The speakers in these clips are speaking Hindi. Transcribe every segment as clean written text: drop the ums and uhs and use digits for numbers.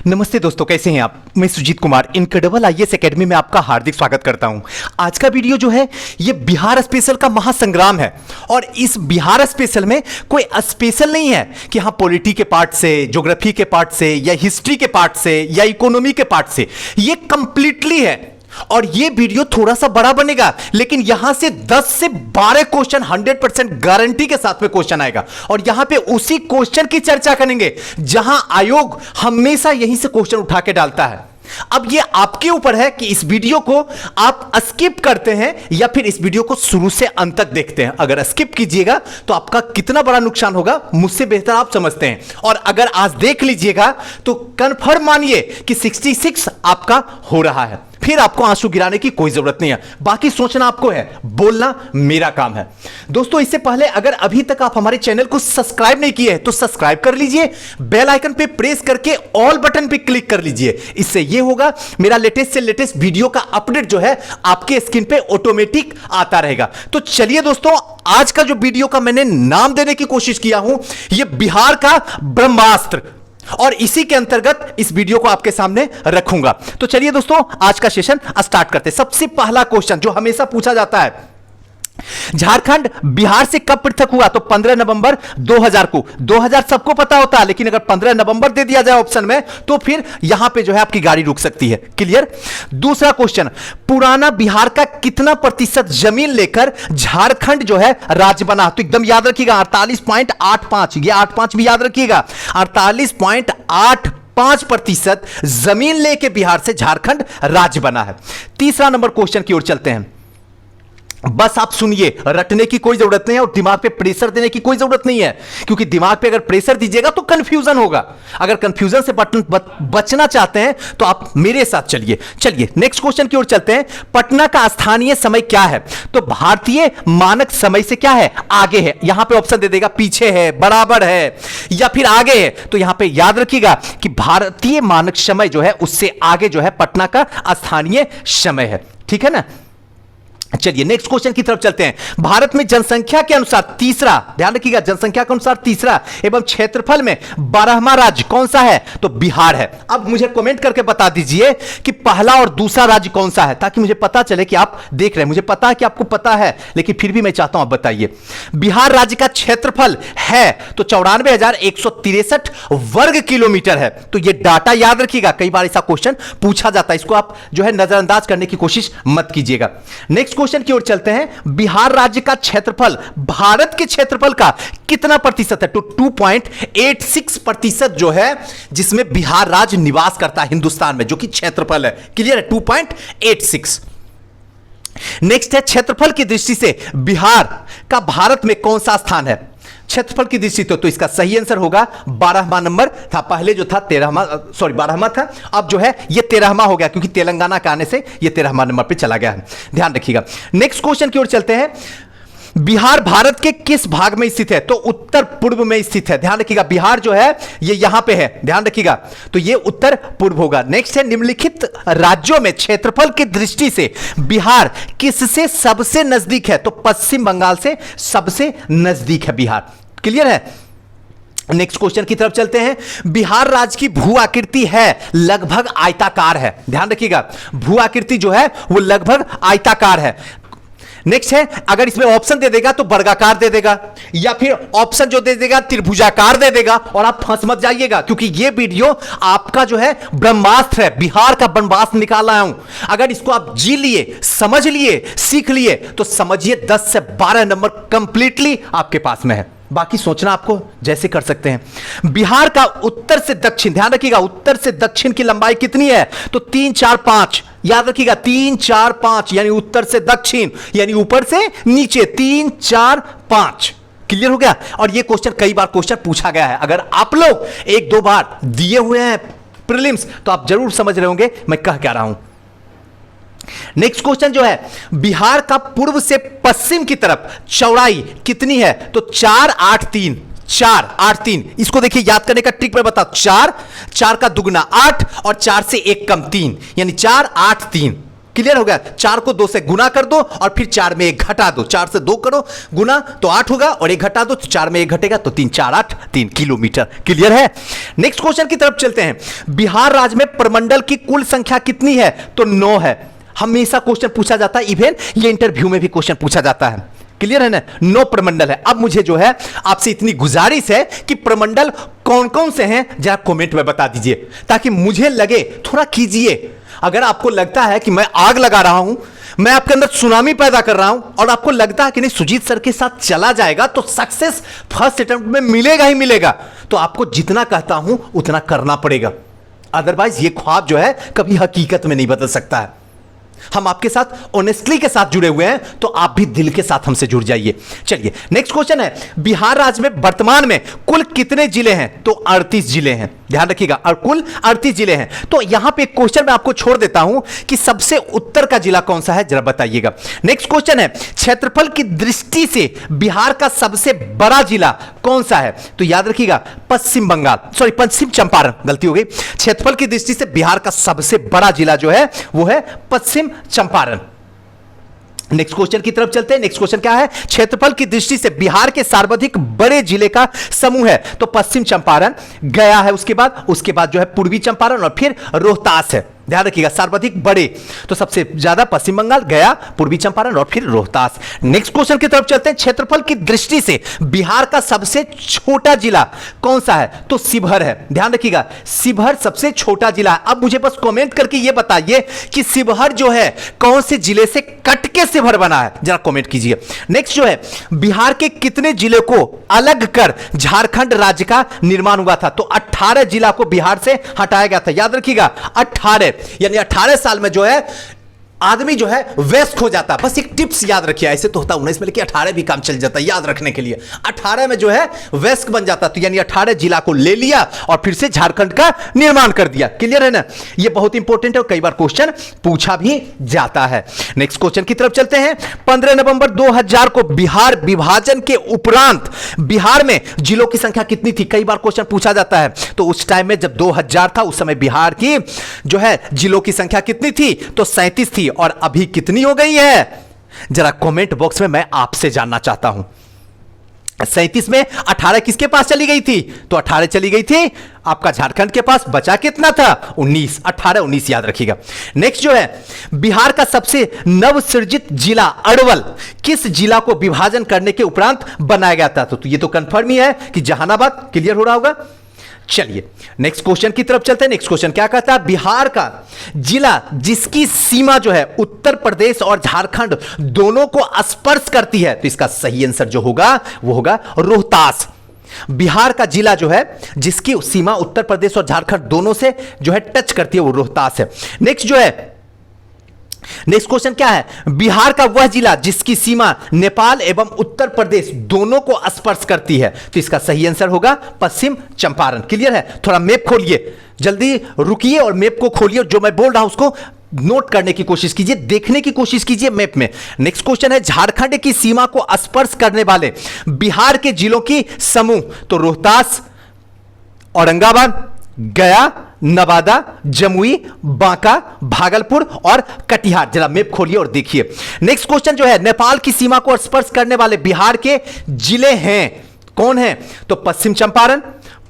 नमस्ते दोस्तों, कैसे हैं आप। मैं Sujeet Kumar incredible IAS academy में आपका हार्दिक स्वागत करता हूं। आज का वीडियो जो है ये बिहार स्पेशल का महासंग्राम है और इस बिहार स्पेशल में कोई स्पेशल नहीं है कि हाँ पॉलिटी के पार्ट से, ज्योग्राफी के पार्ट से या हिस्ट्री के पार्ट से या इकोनॉमी के पार्ट से, ये कंप्लीटली है। और ये वीडियो थोड़ा सा बड़ा बनेगा लेकिन यहां से 10 से 12 क्वेश्चन 100% गारंटी के साथ में क्वेश्चन आएगा और यहां पे उसी क्वेश्चन की चर्चा करेंगे जहां आयोग हमेशा यहीं से क्वेश्चन उठा के डालता है। अब ये आपके ऊपर है कि इस वीडियो को आप स्किप करते हैं या फिर इस वीडियो को शुरू से अंत तक देखते हैं। अगर स्किप कीजिएगा तो आपका कितना बड़ा नुकसान होगा मुझसे बेहतर आप समझते हैं, और अगर आज देख लीजिएगा तो कंफर्म मानिए कि 66 आपका हो रहा है। फिर आपको आंसू गिराने की कोई जरूरत नहीं है, बाकी सोचना आपको है, बोलना मेरा काम है। दोस्तों इससे पहले अगर अभी तक आप हमारे चैनल को सब्सक्राइब नहीं किए हैं तो सब्सक्राइब कर लीजिए, बेल आइकन पे प्रेस करके ऑल बटन पे क्लिक कर लीजिए। इससे ये होगा मेरा लेटेस्ट से लेटेस्ट वीडियो का अपडेट जो है आपके स्क्रीन पे ऑटोमेटिक आता रहेगा। तो चलिए दोस्तों, आज का जो वीडियो का मैंने नाम देने की कोशिश किया हूं, यह बिहार का ब्रह्मास्त्र, और इसी के अंतर्गत इस वीडियो को आपके सामने रखूंगा। तो चलिए दोस्तों आज का सेशन स्टार्ट करते हैं। सबसे पहला क्वेश्चन जो हमेशा पूछा जाता है, झारखंड बिहार से कब पृथक हुआ? तो 15 नवंबर 2000 को। 2000 सबको पता होता है, लेकिन अगर 15 नवंबर दे दिया जाए ऑप्शन में तो फिर यहां पे जो है आपकी गाड़ी रुक सकती है। क्लियर। दूसरा क्वेश्चन, पुराना बिहार का कितना प्रतिशत जमीन लेकर झारखंड जो है राज्य बना? तो एकदम याद रखिएगा 48.85, ये 85 भी याद रखिएगा, 48.85% जमीन लेके बिहार से झारखंड राज्य बना है। तीसरा नंबर क्वेश्चन की ओर चलते हैं। बस आप सुनिए, रटने की कोई जरूरत नहीं है और दिमाग पे प्रेशर देने की कोई जरूरत नहीं है, क्योंकि दिमाग पे अगर प्रेशर दीजिएगा तो कंफ्यूजन होगा। अगर कंफ्यूजन से बचना चाहते हैं तो आप मेरे साथ चलिए। नेक्स्ट क्वेश्चन की ओर चलते हैं। पटना का स्थानीय समय क्या है? तो भारतीय मानक समय से क्या है? आगे है। यहां पे ऑप्शन दे देगा, पीछे है, बराबर है या फिर आगे है। तो यहां पे याद रखिएगा कि भारतीय मानक समय जो है उससे आगे जो है पटना का स्थानीय समय है। ठीक है ना। चलिए नेक्स्ट क्वेश्चन की तरफ चलते हैं। भारत में जनसंख्या के अनुसार तीसरा, ध्यान रखिएगा, जनसंख्या के अनुसार तीसरा एवं क्षेत्रफल में 12वां राज्य कौन सा है? तो बिहार है। अब मुझे कमेंट करके बता दीजिए कि पहला और दूसरा राज्य कौन सा है, ताकि मुझे पता चले कि आप देख रहे हैं। मुझे पता है कि आपको पता है, लेकिन फिर भी मैं चाहता हूं आप बताइए। बिहार राज्य का क्षेत्रफल है तो 94,163 वर्ग किलोमीटर है। तो यह डाटा याद रखिएगा, कई बार ऐसा क्वेश्चन पूछा जाता है, इसको आप जो है नजरअंदाज करने की कोशिश मत कीजिएगा। नेक्स्ट क्वेश्चन की ओर चलते हैं। बिहार राज्य का क्षेत्रफल भारत के क्षेत्रफल का कितना प्रतिशत है? तो 2.86% जो है जिसमें बिहार राज्य निवास करता है हिंदुस्तान में, जो कि क्षेत्रफल है। क्लियर है, 2.86। नेक्स्ट है, क्षेत्रफल की दृष्टि से बिहार का भारत में कौन सा स्थान है? क्षेत्रफल की दृष्टि तो इसका सही आंसर होगा 12वां नंबर था। पहले जो था 12वां था, अब जो है ये 13वां हो गया, क्योंकि तेलंगाना के आने से ये 13वां नंबर पे चला गया है। ध्यान रखिएगा। नेक्स्ट क्वेश्चन की ओर चलते हैं। बिहार भारत के किस भाग में स्थित है? तो उत्तर पूर्व में स्थित है। ध्यान रखिएगा, बिहार जो है ये यहां पे है, ध्यान रखिएगा, तो ये उत्तर पूर्व होगा। नेक्स्ट है, निम्नलिखित राज्यों में क्षेत्रफल की दृष्टि से बिहार किससे सबसे नजदीक है? तो पश्चिम बंगाल से सबसे नजदीक है बिहार। क्लियर है। नेक्स्ट क्वेश्चन की तरफ चलते हैं। बिहार राज्य की भू आकृति है लगभग आयताकार है। ध्यान रखिएगा, भू आकृति जो है वो लगभग आयताकार है। नेक्स्ट है, अगर इसमें ऑप्शन दे देगा तो वर्गाकार दे देगा, या फिर ऑप्शन जो दे देगा त्रिभुजाकार दे देगा, और आप फंस मत जाइएगा, क्योंकि ये वीडियो आपका जो है ब्रह्मास्त्र है, बिहार का ब्रह्मास्त्र निकाल लाया हूं। अगर इसको आप जी लिए, समझ लिए, सीख लिए तो समझिए 10 से 12 नंबर कंप्लीटली आपके पास में है। बाकी सोचना आपको जैसे कर सकते हैं। बिहार का उत्तर से दक्षिण, ध्यान रखिएगा, उत्तर से दक्षिण की लंबाई कितनी है? तो 3, 4, 5, याद रखिएगा 3, 4, 5, यानी उत्तर से दक्षिण, यानी ऊपर से नीचे 3, 4, 5। क्लियर हो गया। और यह क्वेश्चन कई बार क्वेश्चन पूछा गया है। अगर आप लोग 1-2 बार दिए हुए हैं प्रीलिम्स तो आप जरूर समझ रहे होंगे मैं कह क्या रहा हूं। नेक्स्ट क्वेश्चन जो है, बिहार का पूर्व से पश्चिम की तरफ चौड़ाई कितनी है? तो 483, 483। इसको देखिए, याद करने का ट्रिक मैं बताऊं। 4 का दुगना 8 और 4 से 1 कम 3, यानी 483। क्लियर हो गया? 4 को 2 से गुना कर दो और फिर 4 में 1 घटा दो, 4 से 2 करो गुना तो 8 होगा और 1 घटा दो तो 4 में 1 घटेगा तो 3 4 8 3 किलोमीटर। क्लियर है? नेक्स्ट क्वेश्चन की तरफ चलते हैं। बिहार राज्य में प्रमंडल की कुल संख्या कितनी है? तो 9 है। हमेशा क्वेश्चन पूछा जाता है, इवन ये इंटरव्यू में भी क्वेश्चन पूछा जाता है। क्लियर है ना? 9 प्रमंडल है। अब मुझे जो है आपसे इतनी गुजारिश है कि प्रमंडल कौन कौन से हैं जरा कमेंट में बता दीजिए, ताकि मुझे लगे थोड़ा कीजिए। अगर आपको लगता है कि मैं आग लगा रहा हूं, मैं आपके अंदर सुनामी पैदा कर रहा हूं और आपको लगता है कि नहीं सुजीत सर के साथ चला जाएगा तो सक्सेस फर्स्ट अटेम्प्ट में मिलेगा ही मिलेगा, तो आपको जितना कहता हूं उतना करना पड़ेगा। अदरवाइज ये ख्वाब जो है कभी हकीकत में नहीं बदल सकता है। हम आपके साथ ऑनेस्टली के साथ जुड़े हुए हैं, तो आप भी दिल के साथ हमसे जुड़ जाइए। चलिए नेक्स्ट क्वेश्चन है, बिहार राज्य में वर्तमान में कुल कितने जिले हैं? तो 38 जिले हैं। ध्यान रखिएगा, और कुल 38 जिले हैं। तो यहां पे एक क्वेश्चन मैं आपको छोड़ देता हूं कि सबसे उत्तर का जिला कौन सा है, जरा बताइएगा। नेक्स्ट क्वेश्चन है, क्षेत्रफल की दृष्टि से बिहार का सबसे बड़ा जिला कौन सा है? तो याद रखिएगा पश्चिम बंगाल, सॉरी पश्चिम चंपारण, गलती हो गई। क्षेत्रफल की दृष्टि से बिहार का सबसे बड़ा जिला जो है वो है पश्चिम चंपारण। नेक्स्ट क्वेश्चन की तरफ चलते हैं। नेक्स्ट क्वेश्चन क्या है? क्षेत्रफल की दृष्टि से बिहार के सर्वाधिक बड़े जिले का समूह है? तो पश्चिम चंपारण, गया है, उसके बाद जो है पूर्वी चंपारण और फिर रोहतास है। ध्यान रखिएगा सर्वाधिक बड़े, तो सबसे ज्यादा पश्चिम बंगाल, गया, पूर्वी चंपारण और फिर रोहतास। नेक्स्ट क्वेश्चन की तरफ चलते हैं। क्षेत्रफल की दृष्टि से बिहार का सबसे छोटा जिला कौन सा है? तो शिवहर है। ध्यान रखिएगा शिवहर सबसे छोटा जिला है। अब मुझे बस कमेंट करके ये बताइए कि शिवहर जो है कौन से जिले से कट के शिवहर बना है, जरा कमेंट कीजिए। नेक्स्ट जो है, बिहार के कितने जिले को अलग कर झारखंड राज्य का निर्माण हुआ था? तो 18 जिला को बिहार से हटाया गया था। याद रखिएगा 18, यानी 18 साल में जो है आदमी जो है व्यस्त हो जाता। बस एक टिप्स याद रखिए, ऐसे तो होता 19 में, लेकिन 18 भी काम चल जाता है याद रखने के लिए। 18 में जो है व्यस्त बन जाता, तो यानी 18 जिला को ले लिया और फिर से झारखंड का निर्माण कर दिया। क्लियर है ना? ये बहुत इंपॉर्टेंट है और कई बार क्वेश्चन पूछा भी जाता है। नेक्स्ट क्वेश्चन की तरफ चलते हैं। 15 नवंबर 2000 को बिहार विभाजन के उपरांत बिहार में जिलों की संख्या कितनी थी? कई बार क्वेश्चन पूछा जाता है। तो उस टाइम में जब 2000 था उस समय बिहार की जो है जिलों की संख्या कितनी थी? तो 37 थी। और अभी कितनी हो गई है? जरा कमेंट बॉक्स में मैं आपसे जानना चाहता हूं। 37 में 18 किसके पास चली गई थी? तो 18 चली गई थी आपका झारखंड के पास। बचा कितना था? 19। 18 19 याद रखिएगा। नेक्स्ट जो है, बिहार का सबसे नवसृजित जिला अरवल किस जिला को विभाजन करने के उपरांत बनाया गया था? तो ये तो कंफर्म ही है कि जहानाबाद। क्लियर हो रहा होगा। चलिए नेक्स्ट क्वेश्चन की तरफ चलते हैं। नेक्स्ट क्वेश्चन क्या कहता है? बिहार का जिला जिसकी सीमा जो है उत्तर प्रदेश और झारखंड दोनों को स्पर्श करती है, तो इसका सही आंसर जो होगा वो होगा रोहतास। बिहार का जिला जो है जिसकी सीमा उत्तर प्रदेश और झारखंड दोनों से जो है टच करती है वो रोहतास है। नेक्स्ट जो है, नेक्स्ट क्वेश्चन क्या है? बिहार का वह जिला जिसकी सीमा नेपाल एवं उत्तर प्रदेश दोनों को स्पर्श करती है, तो इसका सही आंसर होगा पश्चिम चंपारण। क्लियर है? थोड़ा मैप खोलिए, जल्दी रुकिए और मैप को खोलिए, जो मैं बोल रहा हूं उसको नोट करने की कोशिश कीजिए, देखने की कोशिश कीजिए मैप में। नेक्स्ट क्वेश्चन है, झारखंड की सीमा को स्पर्श करने वाले बिहार के जिलों की समूह, तो रोहतास, औरंगाबाद, गया, नवादा, जमुई, बांका, भागलपुर और कटिहार। जरा मैप खोलिए और देखिए। नेक्स्ट क्वेश्चन जो है, नेपाल की सीमा को स्पर्श करने वाले बिहार के जिले हैं, कौन हैं? तो पश्चिम चंपारण,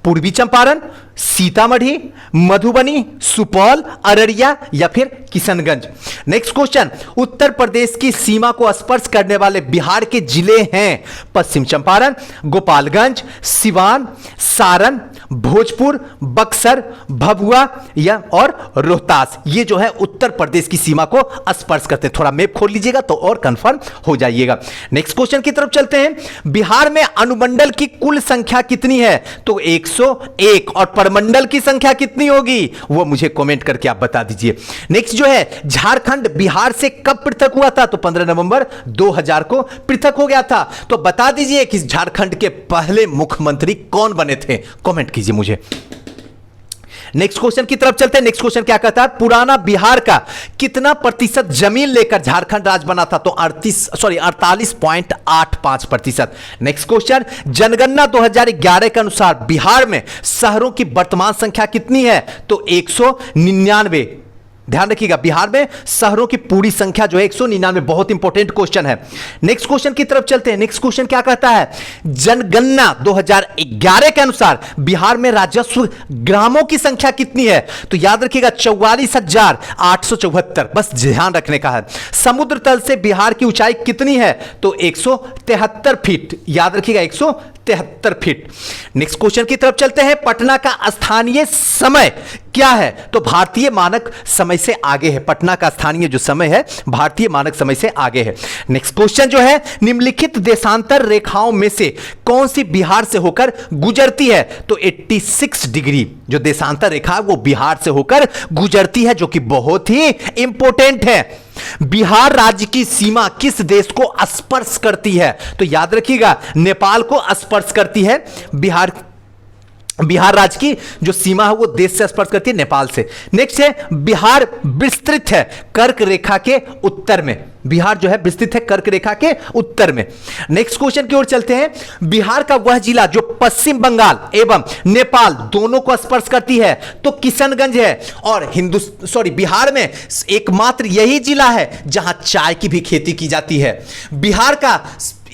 पूर्वी चंपारण, सीतामढ़ी, मधुबनी, सुपौल, अररिया या फिर किशनगंज। नेक्स्ट क्वेश्चन, उत्तर प्रदेश की सीमा को स्पर्श करने वाले बिहार के जिले हैं पश्चिम चंपारण, गोपालगंज, सिवान, सारण, भोजपुर, बक्सर, भभुआ या और रोहतास। ये जो है उत्तर प्रदेश की सीमा को स्पर्श करते हैं। थोड़ा मैप खोल लीजिएगा तो और कंफर्म हो जाइएगा। नेक्स्ट क्वेश्चन की तरफ चलते हैं। बिहार में अनुमंडल की कुल संख्या कितनी है? तो 101। और प्रमंडल की संख्या कितनी होगी वो मुझे कमेंट करके आप बता दीजिए। नेक्स्ट जो है, झारखंड बिहार से कब पृथक हुआ था? तो 15 नवंबर 2000 को पृथक हो गया था। तो बता दीजिए कि झारखंड के पहले मुख्यमंत्री कौन बने थे? कमेंट कीजिए मुझे। नेक्स्ट क्वेश्चन की तरफ चलते हैं। नेक्स्ट क्वेश्चन क्या कहता है? पुराना बिहार का कितना प्रतिशत जमीन लेकर झारखंड राज्य बना था? तो 48.85%। नेक्स्ट क्वेश्चन, जनगणना 2011 के अनुसार बिहार में शहरों की वर्तमान संख्या कितनी है? तो 199। ध्यान रखिएगा, बिहार में शहरों की पूरी संख्या जो है 199। बहुत इंपॉर्टेंट क्वेश्चन है। नेक्स्ट क्वेश्चन की तरफ चलते हैं। नेक्स्ट क्वेश्चन क्या कहता है, जनगणना 2011 के अनुसार बिहार में राजस्व ग्रामों की संख्या कितनी है? तो याद रखिएगा 44,874। बस ध्यान रखने का है। समुद्र तल से बिहार की ऊंचाई कितनी है? तो 173 फीट। याद रखिएगा 173 फीट। नेक्स्ट क्वेश्चन की तरफ चलते हैं। पटना का स्थानीय समय क्या है? तो भारतीय मानक समय से आगे है। पटना का स्थानीय जो समय है भारतीय मानक समय से आगे है। नेक्स्ट क्वेश्चन जो है, निम्नलिखित देशांतर रेखाओं में से कौन सी बिहार से होकर गुजरती है? तो 86 डिग्री जो देशांतर रेखा है वो बिहार से होकर गुजरती है, जो कि बहुत ही इंपॉर्टेंट है। बिहार राज्य की सीमा किस देश को स्पर्श करती है? तो याद रखिएगा नेपाल को स्पर्श करती है। बिहार राज्य की जो सीमा है वो देश से स्पर्श करती है, नेपाल से। नेक्स्ट है, बिहार विस्तृत है कर्क रेखा के उत्तर में। बिहार जो है विस्तृत है कर्क रेखा के उत्तर में। नेक्स्ट क्वेश्चन की ओर चलते हैं। बिहार का वह जिला जो पश्चिम बंगाल एवं नेपाल दोनों को स्पर्श करती है तो किशनगंज है। और बिहार में एकमात्र यही जिला है जहां चाय की भी खेती की जाती है। बिहार का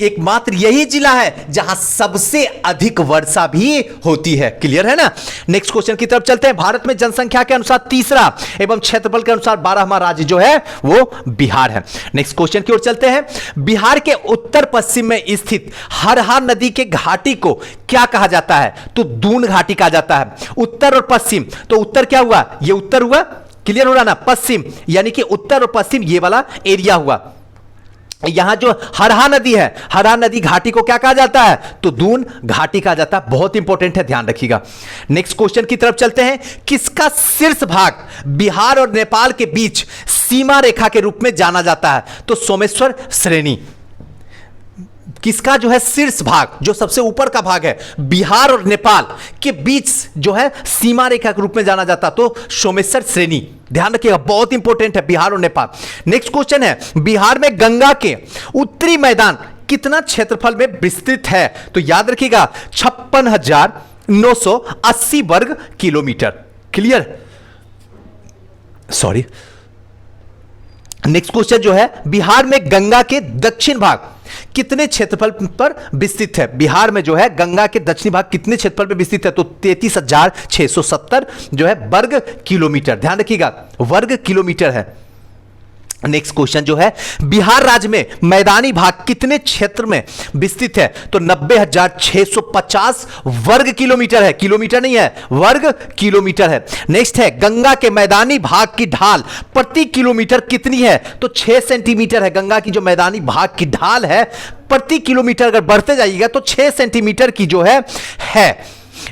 एकमात्र यही जिला है जहां सबसे अधिक वर्षा भी होती है। क्लियर है ना? नेक्स्ट क्वेश्चन की तरफ चलते हैं। भारत में जनसंख्या के अनुसार तीसरा एवं क्षेत्रफल के अनुसार 12वां राज्य जो है वो बिहार है। नेक्स्ट क्वेश्चन की ओर चलते हैं। बिहार के उत्तर पश्चिम में स्थित हरहा नदी के घाटी को क्या कहा जाता है? तो दून घाटी कहा जाता है। उत्तर और पश्चिम, तो उत्तर क्या हुआ? ये उत्तर हुआ। क्लियर हो रहा ना? पश्चिम यानी कि उत्तर और पश्चिम ये वाला एरिया हुआ। यहां जो हरहा नदी है, हरहा नदी घाटी को क्या कहा जाता है? तो दून घाटी कहा जाता है। बहुत इंपॉर्टेंट है, ध्यान रखिएगा। नेक्स्ट क्वेश्चन की तरफ चलते हैं। किसका शीर्ष भाग बिहार और नेपाल के बीच सीमा रेखा के रूप में जाना जाता है? तो सोमेश्वर श्रेणी। किसका जो है शीर्ष भाग, जो सबसे ऊपर का भाग है, बिहार और नेपाल के बीच जो है सीमा रेखा के रूप में जाना जाता, तो सोमेश्वर श्रेणी। ध्यान रखिएगा, बहुत इंपॉर्टेंट है बिहार और नेपाल। नेक्स्ट क्वेश्चन है, बिहार में गंगा के उत्तरी मैदान कितना क्षेत्रफल में विस्तृत है? तो याद रखिएगा 56,980 वर्ग kilometre. Clear? Sorry. Next question जो है, बिहार में गंगा के दक्षिण भाग कितने क्षेत्रफल पर विस्तृत है? बिहार में जो है गंगा के दक्षिणी भाग कितने क्षेत्रफल पर विस्तृत है? तो 33,670 जो है वर्ग किलोमीटर। ध्यान रखिएगा वर्ग किलोमीटर है। नेक्स्ट क्वेश्चन जो है, बिहार राज्य में मैदानी भाग कितने क्षेत्र में विस्तृत है? तो 90,650 वर्ग किलोमीटर है। किलोमीटर नहीं है, वर्ग किलोमीटर है। नेक्स्ट है, गंगा के मैदानी भाग की ढाल प्रति किलोमीटर कितनी है? तो 6 सेंटीमीटर है। गंगा की जो मैदानी भाग की ढाल है प्रति किलोमीटर अगर बढ़ते जाइएगा तो 6 सेंटीमीटर की जो है।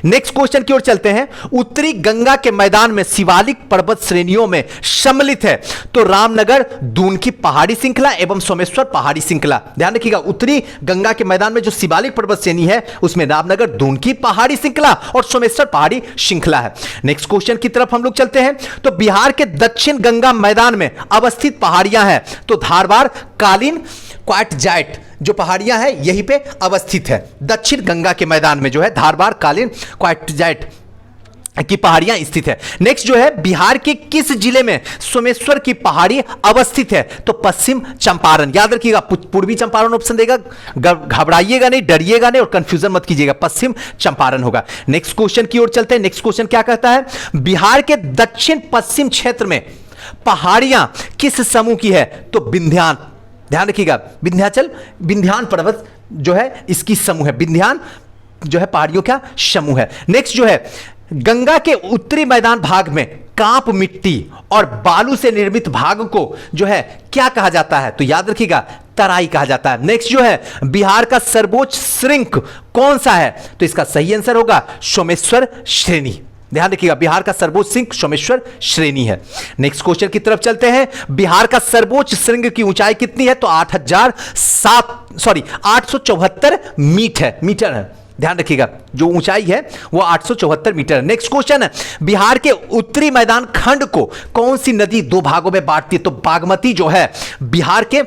नेक्स्ट क्वेश्चन की ओर चलते हैं। उत्तरी गंगा के मैदान में शिवालिक पर्वत श्रेणियों में सम्मिलित है तो रामनगर दून की पहाड़ी श्रृंखला एवं सोमेश्वर पहाड़ी श्रृंखला। ध्यान रखिएगा, उत्तरी गंगा के मैदान में जो शिवालिक पर्वत श्रेणी है उसमें रामनगर दून की पहाड़ी श्रृंखला और सोमेश्वर पहाड़ी श्रृंखला है। नेक्स्ट क्वेश्चन की तरफ हम लोग चलते हैं। तो बिहार के दक्षिण गंगा मैदान में अवस्थित पहाड़ियां हैं तो धारवाड़ कालीन क्वाटजाइट जो पहाड़ियां हैं यहीं पे अवस्थित है। दक्षिण गंगा के मैदान में जो है धारवाड़ कालीन क्वाटजाइट की पहाड़ियां स्थित है। नेक्स्ट जो है, बिहार के किस जिले में सोमेश्वर की पहाड़ी अवस्थित है? तो पश्चिम चंपारण। याद रखिएगा पूर्वी चंपारण ऑप्शन देगा, घबराइएगा नहीं, डरिएगा नहीं और कंफ्यूजन मत कीजिएगा, पश्चिम चंपारण होगा। नेक्स्ट क्वेश्चन की ओर चलते हैं। नेक्स्ट क्वेश्चन क्या कहता है? बिहार के दक्षिण पश्चिम क्षेत्र में पहाड़ियां किस समूह की है? तो विंध्यान। ध्यान रखिएगा, विंध्याचल विंध्यान पर्वत जो है इसकी समूह है। विंध्यान जो है पहाड़ियों का समूह है। नेक्स्ट जो है, गंगा के उत्तरी मैदान भाग में कांप मिट्टी और बालू से निर्मित भाग को जो है क्या कहा जाता है? तो याद रखिएगा तराई कहा जाता है। नेक्स्ट जो है, बिहार का सर्वोच्च श्रृंग कौन सा है? तो इसका सही आंसर होगा सोमेश्वर श्रेणी। ध्यान रखिएगा, बिहार का सर्वोच्च श्रृंग सोमेश्वर श्रेणी है। नेक्स्ट क्वेश्चन की तरफ चलते हैं। बिहार का सर्वोच्च श्रृंग की ऊंचाई कितनी है? तो 874 मीटर है। ध्यान रखिएगा, जो ऊंचाई है वो 874 मीटर है। नेक्स्ट क्वेश्चन है, बिहार के उत्तरी मैदान खंड को कौन सी नदी दो भागों में बांटती है? तो बागमती जो है बिहार के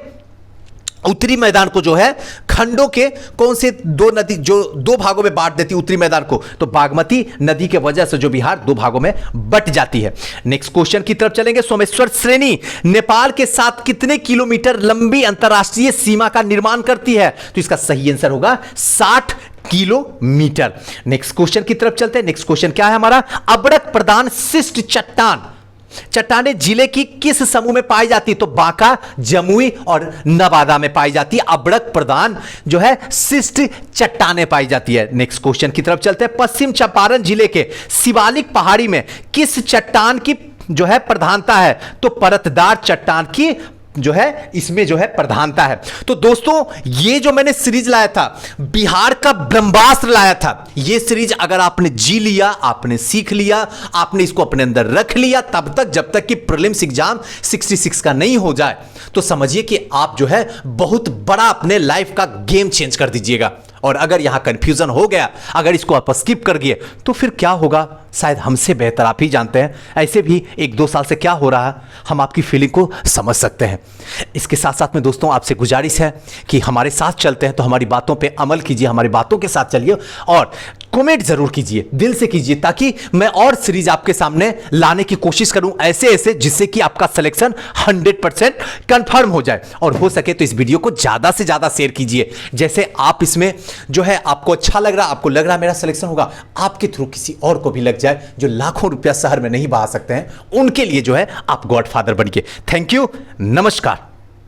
उत्तरी मैदान को जो है खंडों के कौन से दो नदी जो दो भागों में बांट देती है उत्तरी मैदान को, तो बागमती नदी के वजह से जो बिहार दो भागों में बट जाती है। नेक्स्ट क्वेश्चन की तरफ चलेंगे। सोमेश्वर श्रेणी नेपाल के साथ कितने किलोमीटर लंबी अंतरराष्ट्रीय सीमा का निर्माण करती है? तो इसका सही आंसर होगा 60 किलोमीटर। नेक्स्ट क्वेश्चन की तरफ चलते हैं। नेक्स्ट क्वेश्चन क्या है हमारा? अबड़क प्रदान शिष्ट चट्टानें जिले की किस समूह में पाई जाती है? तो बांका, जमुई और नवादा में पाई जाती है। अबड़क प्रदान जो है शिष्ट चट्टानें पाई जाती है। नेक्स्ट क्वेश्चन की तरफ चलते हैं। पश्चिम चंपारण जिले के शिवालिक पहाड़ी में किस चट्टान की जो है प्रधानता है? तो परतदार चट्टान की जो है इसमें जो है प्रधानता है। तो दोस्तों ये जो मैंने सीरीज लाया था, बिहार का ब्रह्मास्त्र लाया था, ये सीरीज अगर आपने जी लिया, आपने सीख लिया, आपने इसको अपने अंदर रख लिया, तब तक जब तक कि प्रीलिम्स एग्जाम 66 का नहीं हो जाए, तो समझिए कि आप जो है बहुत बड़ा अपने लाइफ का गेम चेंज कर दीजिएगा। और अगर यहां कंफ्यूजन हो गया, अगर इसको आप स्किप कर गए, तो फिर क्या होगा शायद हमसे बेहतर आप ही जानते हैं। ऐसे भी 1-2 साल से क्या हो रहा है हम आपकी फीलिंग को समझ सकते हैं। इसके साथ साथ में दोस्तों आपसे गुजारिश है कि हमारे साथ चलते हैं तो हमारी बातों पे अमल कीजिए, हमारी बातों के साथ चलिए और कमेंट जरूर कीजिए, दिल से कीजिए, ताकि मैं और सीरीज आपके सामने लाने की कोशिश करूं ऐसे ऐसे, जिससे कि आपका सिलेक्शन 100% कंफर्म हो जाए। और हो सके तो इस वीडियो को ज्यादा से ज्यादा शेयर कीजिए। जैसे आप इसमें जो है आपको अच्छा लग रहा, आपको लग रहा मेरा सिलेक्शन होगा, आपके थ्रू किसी और को भी लग जाए जो लाखों रुपया शहर में नहीं बहा सकते हैं, उनके लिए जो है आप गॉडफादर बनिए। थैंक यू, नमस्कार।